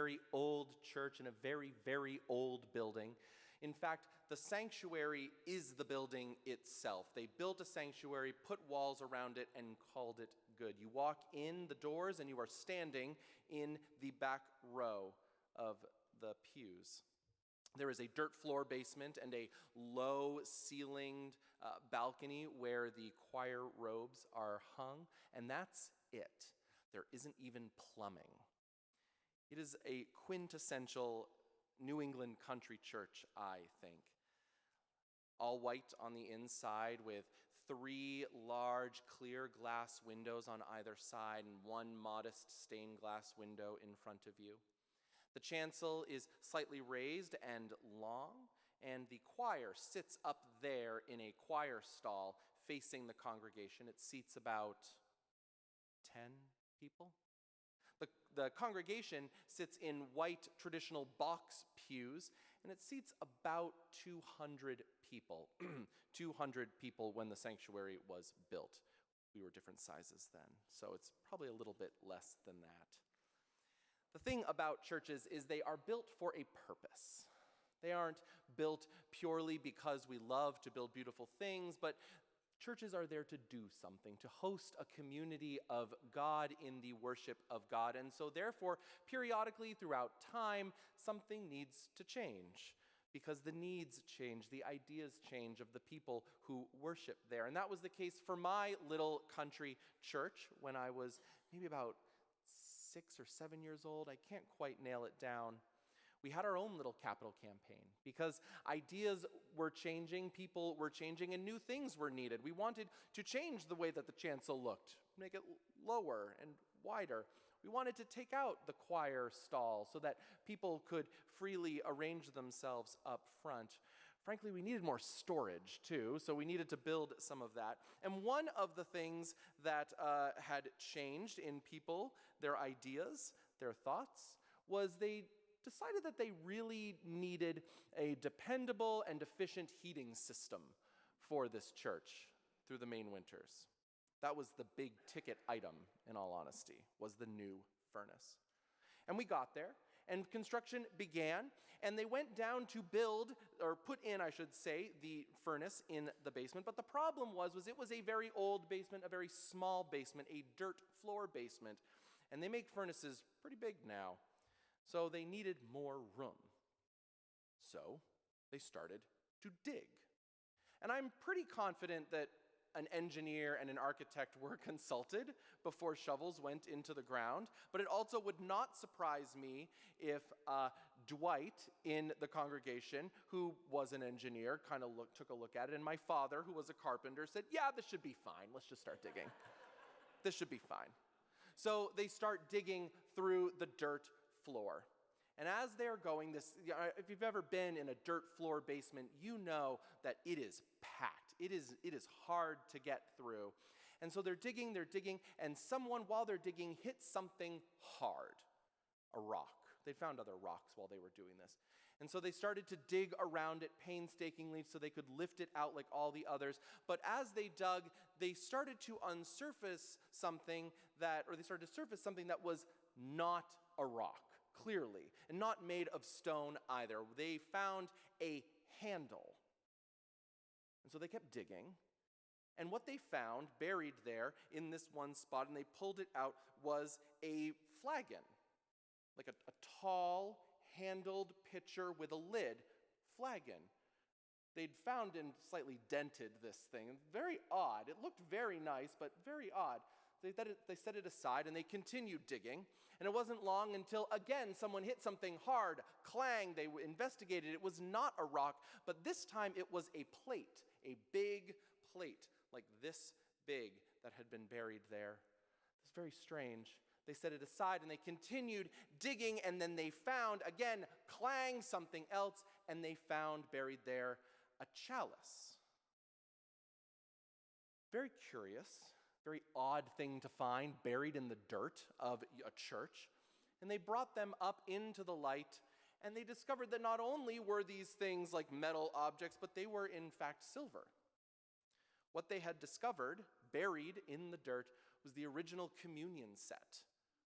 very old church in a very, very old building. In fact, the sanctuary is the building itself. They built a sanctuary, put walls around it, and called it good. You walk in the doors and you are standing in the back row of the pews. There is a dirt floor basement and a low-ceilinged balcony where the choir robes are hung, and that's it. There isn't even plumbing. It is a quintessential New England country church, I think. All white on the inside with 3 large clear glass windows on either side and 1 modest stained glass window in front of you. The chancel is slightly raised and long, and the choir sits up there in a choir stall facing the congregation. It seats about 10 people. The congregation sits in white traditional box pews, and it seats about 200 people. 200 people when the sanctuary was built. We were different sizes then, so it's probably a little bit less than that. The thing about churches is they are built for a purpose. They aren't built purely because we love to build beautiful things, but churches are there to do something, to host a community of God in the worship of God. And so therefore, periodically throughout time, something needs to change because the needs change, the ideas change of the people who worship there. And that was the case for my little country church when I was maybe about 6 or 7 years old. I can't quite nail it down. We had our own little capital campaign because ideas were changing, people were changing, and new things were needed. We wanted to change the way that the chancel looked, make it lower and wider. We wanted to take out the choir stall so that people could freely arrange themselves up front. Frankly, we needed more storage too, so we needed to build some of that. And one of the things that had changed in people, their ideas, their thoughts, was they decided that they really needed a dependable and efficient heating system for this church through the main winters. That was the big ticket item, in all honesty, was the new furnace. And we got there, and construction began, and they went down to build, or put in, I should say, the furnace in the basement. But the problem was it was a very old basement, a very small basement, a dirt floor basement. And they make furnaces pretty big now. So they needed more room. So they started to dig. And I'm pretty confident that an engineer and an architect were consulted before shovels went into the ground, but it also would not surprise me if Dwight in the congregation, who was an engineer, took a look at it, and my father, who was a carpenter, said, yeah, this should be fine. Let's just start digging. This should be fine. So they start digging through the dirt floor. And as they're going, if you've ever been in a dirt floor basement, you know that it is packed. It is hard to get through. And so they're digging, and someone, while they're digging, hits something hard, a rock. They found other rocks while they were doing this. And so they started to dig around it painstakingly so they could lift it out like all the others. But as they dug, they started to surface something that was not a rock, clearly, and not made of stone either. They found a handle. And so they kept digging, and what they found buried there in this one spot, and they pulled it out, was a flagon, like a tall, handled pitcher with a lid, flagon. They'd found and slightly dented this thing. Very odd. It looked very nice, but very odd. They set it aside and they continued digging. And it wasn't long until, again, someone hit something hard. Clang. They investigated. It was not a rock, but this time it was a plate, a big plate, like this big, that had been buried there. It's very strange. They set it aside and they continued digging, and then they found, again, clang, something else, and they found buried there a chalice. Very curious. Very odd thing to find buried in the dirt of a church. And they brought them up into the light, and they discovered that not only were these things like metal objects, but they were in fact silver. What they had discovered, buried in the dirt, was the original communion set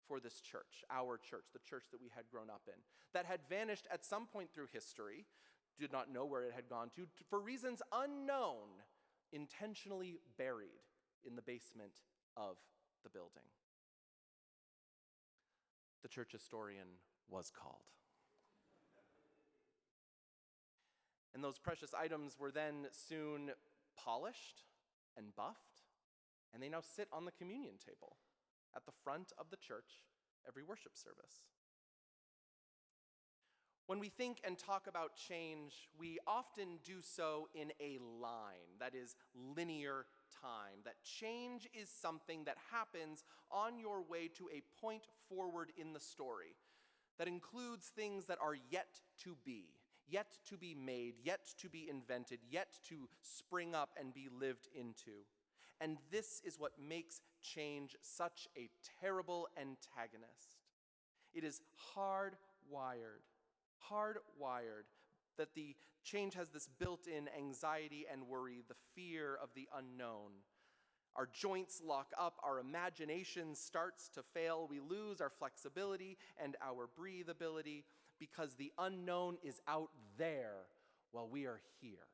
for this church, our church, the church that we had grown up in, that had vanished at some point through history, did not know where it had gone to, for reasons unknown, intentionally buried in the basement of the building. The church historian was called. And those precious items were then soon polished and buffed, and they now sit on the communion table at the front of the church every worship service. When we think and talk about change, we often do so in a line, that is, linear time. That change is something that happens on your way to a point forward in the story that includes things that are yet to be made, yet to be invented, yet to spring up and be lived into. And this is what makes change such a terrible antagonist. It is hardwired that the change has this built-in anxiety and worry, the fear of the unknown. Our joints lock up, our imagination starts to fail, we lose our flexibility and our breathability because the unknown is out there while we are here.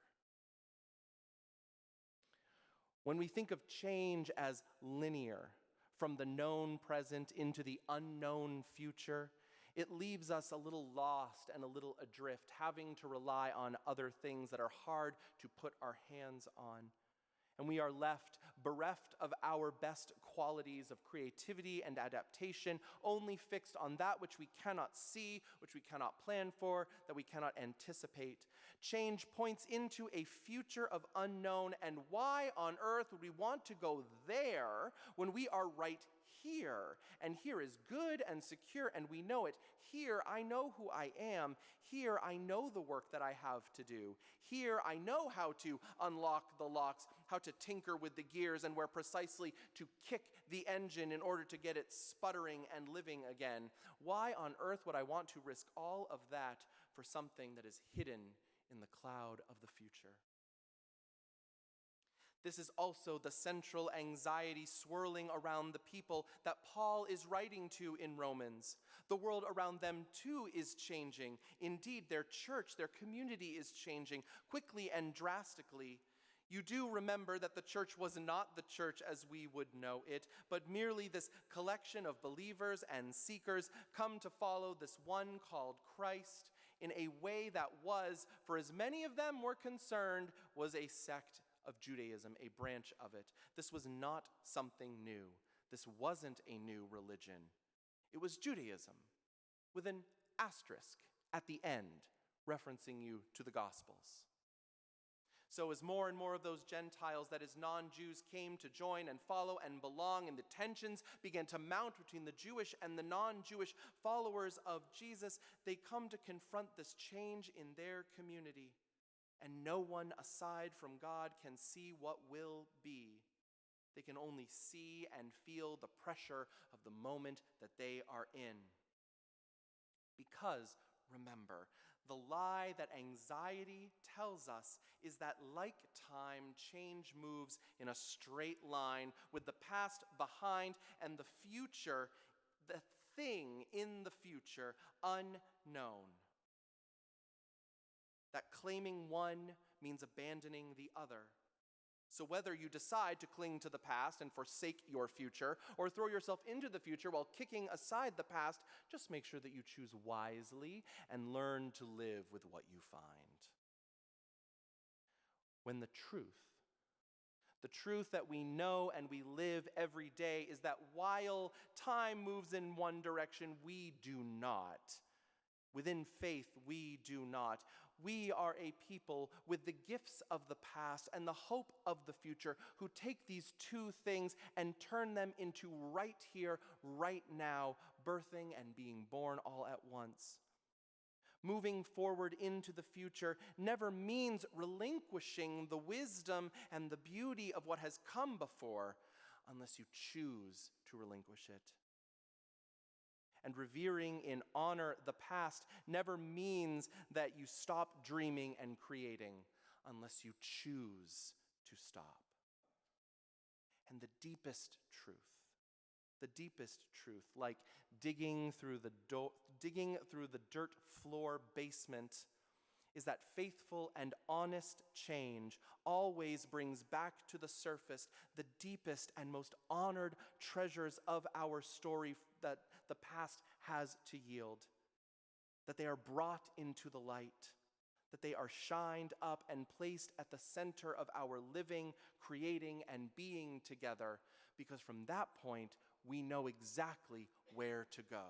When we think of change as linear, from the known present into the unknown future, it leaves us a little lost and a little adrift, having to rely on other things that are hard to put our hands on. And we are left bereft of our best qualities of creativity and adaptation, only fixed on that which we cannot see, which we cannot plan for, that we cannot anticipate. Change points into a future of unknown, and why on earth would we want to go there when we are right here? And here is good and secure, and we know it. Here I know who I am. Here I know the work that I have to do. Here I know how to unlock the locks, how to tinker with the gears, and where precisely to kick the engine in order to get it sputtering and living again. Why on earth would I want to risk all of that for something that is hidden in the cloud of the future? This is also the central anxiety swirling around the people that Paul is writing to in Romans. The world around them too is changing. Indeed, their church, their community is changing quickly and drastically. You do remember that the church was not the church as we would know it, but merely this collection of believers and seekers come to follow this one called Christ in a way that was, for as many of them were concerned, was a sect of Judaism, a branch of it. This was not something new. This wasn't a new religion. It was Judaism, with an asterisk at the end, referencing you to the Gospels. So as more and more of those Gentiles, that is non-Jews, came to join and follow and belong, and the tensions began to mount between the Jewish and the non-Jewish followers of Jesus, they come to confront this change in their community. And no one aside from God can see what will be. They can only see and feel the pressure of the moment that they are in. Because, remember, the lie that anxiety tells us is that, like time, change moves in a straight line with the past behind and the future, the thing in the future, unknown. That claiming one means abandoning the other. So whether you decide to cling to the past and forsake your future, or throw yourself into the future while kicking aside the past, just make sure that you choose wisely and learn to live with what you find. When the truth that we know and we live every day is that while time moves in one direction, we do not. Within faith, we do not. We are a people with the gifts of the past and the hope of the future who take these two things and turn them into right here, right now, birthing and being born all at once. Moving forward into the future never means relinquishing the wisdom and the beauty of what has come before, unless you choose to relinquish it. And revering in honor the past never means that you stop dreaming and creating, unless you choose to stop. And the deepest truth the deepest truth, like digging through the dirt floor basement, is that faithful and honest change always brings back to the surface the deepest and most honored treasures of our story that the past has to yield. That they are brought into the light, that they are shined up and placed at the center of our living, creating, and being together, because from that point, we know exactly where to go.